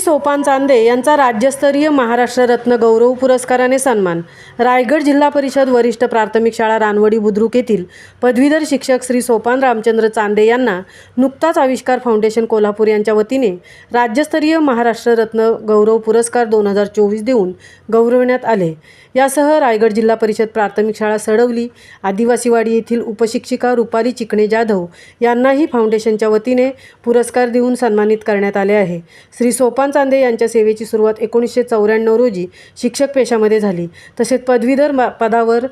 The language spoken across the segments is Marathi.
सोपान चांदे यांचा राज्यस्तरीय महाराष्ट्र रत्न गौरव पुरस्काराने सन्मान। रायगड जिल्हा परिषद वरिष्ठ प्राथमिक शाळा रानवडी बुद्रुक येथील पदवीधर शिक्षक श्री सोपान रामचंद्र चांदे यांना नुकताच आविष्कार फाउंडेशन कोल्हापूर यांच्या वतीने राज्यस्तरीय महाराष्ट्र रत्न गौरव पुरस्कार 2024 देऊन गौरवण्यात आले। यासह रायगड जिल्हा परिषद प्राथमिक शाळा सडवली आदिवासीवाडी येथील उपशिक्षिका रुपाली चिकणे जाधव यांनाही फाउंडेशनच्या वतीने पुरस्कार देऊन सन्मानित करण्यात आले आहे। श्री सोपान चांदे यांच्या सेवेची सुरुवात 1994 रोजी शिक्षक पेशामध्ये झाली। तसेच पदवीधर पदावर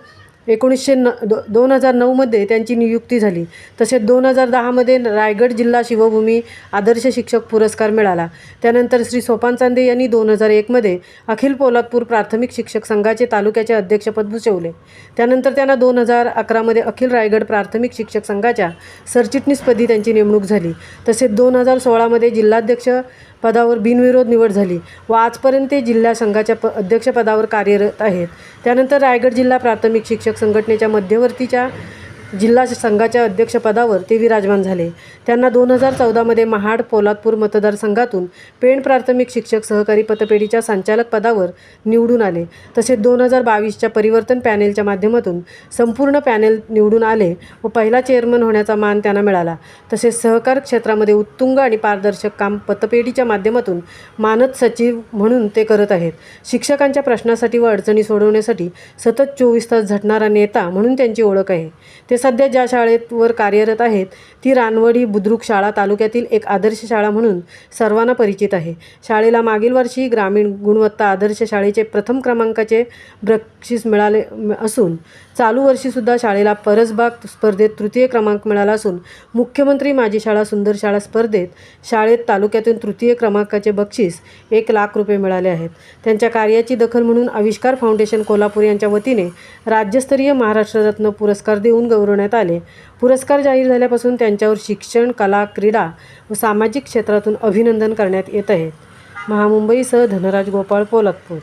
2009 मध्ये त्यांची नियुक्ती झाली। तसेच 2010 मध्ये रायगड जिल्हा शिवभूमी आदर्श शिक्षक पुरस्कार मिळाला। त्यानंतर श्री सोपान चांदे यांनी 2001 मध्ये अखिल पोलादपूर प्राथमिक शिक्षक संघाचे तालुक्याचे अध्यक्षपद भूषवले। त्यानंतर त्यांना 2011 मध्ये अखिल रायगड प्राथमिक शिक्षक संघाच्या सरचिटणीसपदी त्यांची नेमणूक झाली। तसेच 2016 मध्ये जिल्हाध्यक्ष पदावर बिनविरोध निवड झाली व आजपर्यंत ते जिल्हा संघाच्या अध्यक्षपदावर कार्यरत आहेत। त्यानंतर रायगड जिल्हा प्राथमिक शिक्षक संघटनेच्या मध्यवर्तीच्या जिल्हा संघाच्या अध्यक्षपदावर ते विराजमान झाले। त्यांना 2014 मध्ये महाड पोलादपूर मतदारसंघातून पेण प्राथमिक शिक्षक सहकारी पतपेढीच्या संचालक पदावर निवडून आले। तसेच 2022च्या परिवर्तन पॅनेलच्या माध्यमातून संपूर्ण पॅनेल निवडून आले व पहिला चेअरमन होण्याचा मान त्यांना मिळाला। तसेच सहकार क्षेत्रामध्ये उत्तुंग आणि पारदर्शक काम पतपेढीच्या माध्यमातून मानद सचिव म्हणून ते करत आहेत। शिक्षकांच्या प्रश्नासाठी व अडचणी सोडवण्यासाठी सतत 24 तास झटणारा नेता म्हणून त्यांची ओळख आहे। ते सध्या ज्या शाळेवर कार्यरत आहेत ती रानवडी बुद्रुक शाळा तालुक्यातील एक आदर्श शाळा म्हणून सर्वांना परिचित आहे। शाळेला मागील वर्षी ग्रामीण गुणवत्ता आदर्श शाळेचे प्रथम क्रमांकाचे बक्षीस मिळाले असून चालू वर्षीसुद्धा शाळेला परसबाग स्पर्धेत तृतीय क्रमांक मिळाला असून मुख्यमंत्री माझी शाळा सुंदर शाळा स्पर्धेत शाळेत तालुक्यातून तृतीय क्रमांकाचे बक्षीस 1 लाख रुपये मिळाले आहेत। त्यांच्या कार्याची दखल म्हणून आविष्कार फाउंडेशन कोल्हापूर यांच्या वतीने राज्यस्तरीय महाराष्ट्र रत्न पुरस्कार देऊन गौरवण्यात आले। पुरस्कार जाहीर झाल्यापासून त्यांच्यावर शिक्षण, कला, क्रीडा व सामाजिक क्षेत्रातून अभिनंदन करण्यात येत आहे। महामुंबईसह धनराज गोपाळ, पोलादपूर।